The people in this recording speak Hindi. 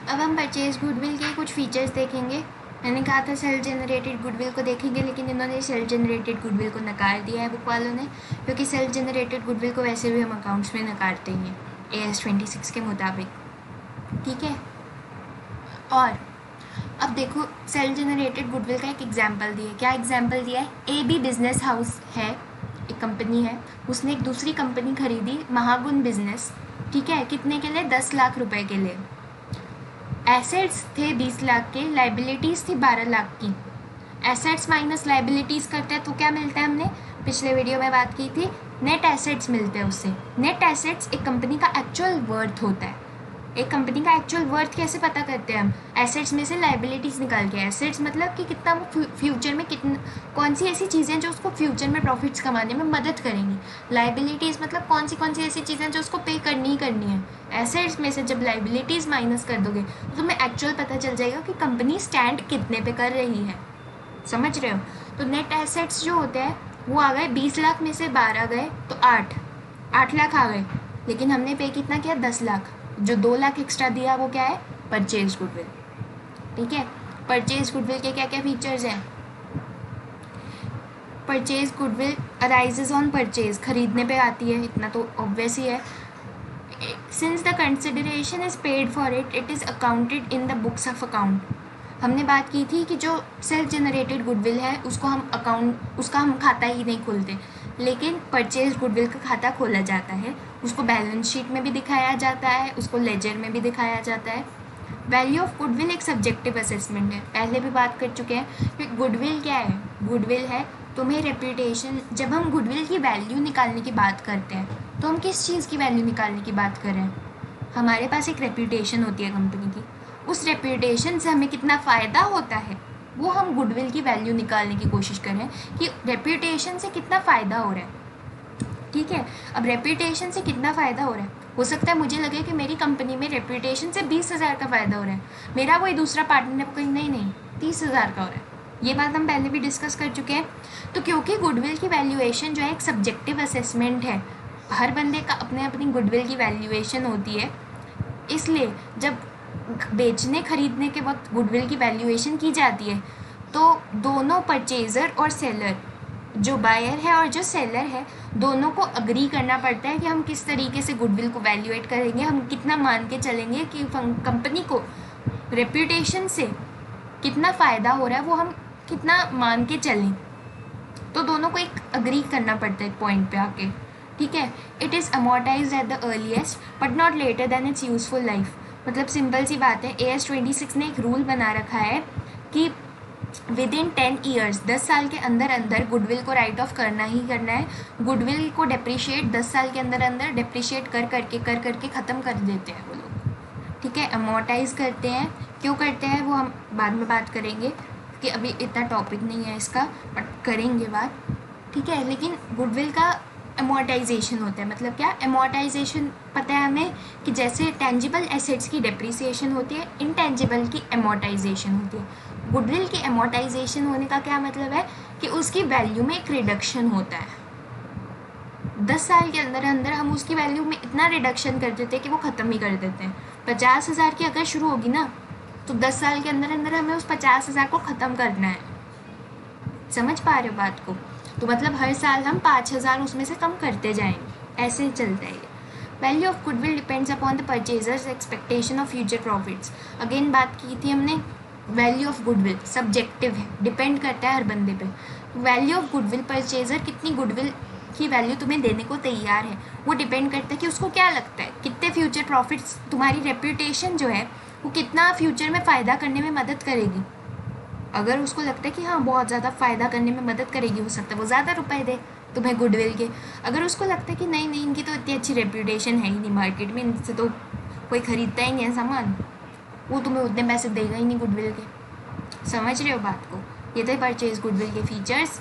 अब हम परचेज गुडविल के कुछ फीचर्स देखेंगे। मैंने कहा था सेल्फ जनरेटेड गुडविल को देखेंगे, लेकिन इन्होंने सेल्फ जनरेटेड गुडविल को नकार दिया है बुक वालों ने, क्योंकि सेल्फ जनरेटेड गुडविल को वैसे भी हम अकाउंट्स में नकारते ही हैं AS 26 के मुताबिक, ठीक है। और अब देखो सेल्फ जनरेटेड गुडविल का एक एग्जाम्पल दिया है। क्या एग्जाम्पल दिया है? AB बिजनेस हाउस है, एक कंपनी है, उसने एक दूसरी कंपनी खरीदी, महागुण बिजनेस, ठीक है। कितने के लिए? 10 लाख रुपए के लिए। एसेट्स थे 20 लाख के, लाइबिलिटीज़ थी 12 लाख की। एसेट्स माइनस लाइबिलिटीज़ करते हैं तो क्या मिलता है? हमने पिछले वीडियो में बात की थी, नेट एसेट्स मिलते हैं उससे। नेट एसेट्स एक कंपनी का एक्चुअल वर्थ होता है। एक कंपनी का एक्चुअल वर्थ कैसे पता करते हैं हम? एसेट्स में से लाइबिलिटीज़ निकाल के। एसेट्स मतलब कि कितना वो फ्यूचर में कितना, कौन सी ऐसी चीज़ें जो उसको फ्यूचर में प्रॉफिट्स कमाने में मदद करेंगी। लाइबिलिटीज़ मतलब कौन सी ऐसी चीज़ें जो उसको पे करनी ही करनी है। एसेट्स में से जब लाइबिलिटीज़ माइनस कर दोगे तो तुम्हें एक्चुअल पता चल जाएगा कि कंपनी स्टैंड कितने पे कर रही है। समझ रहे हो? तो नेट एसेट्स जो होते हैं वो आ गए 20 लाख में से 12 गए तो 8 लाख आ गए, लेकिन हमने पे कितना किया? 10 लाख। जो 2 लाख एक्स्ट्रा दिया वो क्या है? परचेज गुडविल, ठीक है। परचेज गुडविल के क्या क्या फीचर्स हैं? Purchase goodwill arises on purchase, खरीदने पे आती है, इतना तो ऑब्वियस ही है। Since the consideration is paid for it, it is accounted in the books of account. हमने बात की थी कि जो सेल्फ जनरेटेड गुडविल है उसको उसका हम खाता ही नहीं खोलते, लेकिन परचेज गुडविल का खाता खोला जाता है। उसको बैलेंस शीट में भी दिखाया जाता है, उसको लेजर में भी दिखाया जाता है। वैल्यू ऑफ गुडविल एक सब्जेक्टिव असेसमेंट है, पहले भी बात कर चुके हैं कि गुडविल क्या है। गुडविल है तुम्हें रेप्यूटेशन। जब हम गुडविल की वैल्यू निकालने की बात करते हैं तो हम किस चीज़ की वैल्यू निकालने की बात कर रहे हैं? हमारे पास एक रेप्यूटेशन होती है कंपनी की, उस रेप्यूटेशन से हमें कितना फ़ायदा होता है वो हम गुडविल की वैल्यू निकालने की कोशिश कर रहे हैं कि रेप्यूटेशन से कितना फ़ायदा हो रहा है, ठीक है। अब रेप्यूटेशन से कितना फ़ायदा हो रहा है? हो सकता है मुझे लगे कि मेरी कंपनी में रेप्यूटेशन से 20,000 का फ़ायदा हो रहा है, मेरा कोई दूसरा पार्टनर कोई नहीं 30,000 का हो रहा है। ये बात हम पहले भी डिस्कस कर चुके हैं। तो क्योंकि गुडविल की वैल्यूएशन जो है एक सब्जेक्टिव असेसमेंट है, हर बंदे का अपनी गुडविल की वैल्यूएशन होती है, इसलिए जब बेचने खरीदने के वक्त गुडविल की वैल्यूएशन की जाती है तो दोनों परचेज़र और सेलर, जो बायर है और जो सेलर है, दोनों को अग्री करना पड़ता है कि हम किस तरीके से गुडविल को वैल्यूएट करेंगे, हम कितना मान के चलेंगे कि कंपनी को रेप्यूटेशन से कितना फ़ायदा हो रहा है, वो हम कितना मान के चलें। तो दोनों को एक अग्री करना पड़ता है एक पॉइंट पे आके, ठीक है। It is amortised at the earliest but not later than its useful life. मतलब सिंपल सी बात है, AS 26 ने एक रूल बना रखा है कि विद इन 10 ईयर्स, 10 साल के अंदर अंदर गुडविल को राइट ऑफ करना ही करना है। गुडविल को डेप्रिशिएट 10 साल के अंदर अंदर डेप्रिशिएट कर करके ख़त्म कर देते हैं वो लोग, ठीक है। अमोर्टाइज करते हैं, क्यों करते हैं वो हम बाद में बात करेंगे कि अभी इतना टॉपिक नहीं है इसका, बट करेंगे बात, ठीक है। लेकिन गुडविल का अमोर्टाइजेशन होता है। मतलब क्या? अमोर्टाइजेशन पता है हमें कि जैसे टेंजिबल एसेट्स की डेप्रिसिएशन होती है, इनटेंजिबल की अमोर्टाइजेशन होती है। गुडविल की अमोर्टाइजेशन होने का क्या मतलब है कि उसकी वैल्यू में एक रिडक्शन होता है। 10 साल के अंदर अंदर हम उसकी वैल्यू में इतना रिडक्शन कर देते हैं कि वो ख़त्म ही कर देते हैं। 50,000 की अगर शुरू होगी ना तो 10 साल के अंदर अंदर हमें उस 50,000 को ख़त्म करना है। समझ पा रहे हो बात को? तो मतलब हर साल हम 5,000 उसमें से कम करते जाएंगे, ऐसे ही चलता है। Value of goodwill depends upon the purchasers expectation of future profits. Again बात की थी हमने, वैल्यू ऑफ गुडविल सब्जेक्टिव है, डिपेंड करता है हर बंदे पे। वैल्यू ऑफ गुडविल, परचेजर कितनी गुडविल की वैल्यू तुम्हें देने को तैयार है, वो डिपेंड करता है कि उसको क्या लगता है कितने फ्यूचर प्रॉफिट्स, तुम्हारी रेप्यूटेशन जो है वो कितना फ्यूचर में फ़ायदा करने में मदद करेगी। अगर उसको लगता है कि हाँ बहुत ज़्यादा फ़ायदा करने में मदद करेगी, हो सकता है वो ज़्यादा रुपए दे तुम्हें गुडविल के। अगर उसको लगता है कि नहीं इनकी तो इतनी अच्छी रेप्यूटेशन है ही नहीं मार्केट में, इनसे तो कोई ख़रीदता ही नहीं है सामान, वो तुम्हें उतने पैसे देगा ही नहीं गुडविल के। समझ रहे हो बात को? ये थे परचेज गुडविल के फीचर्स।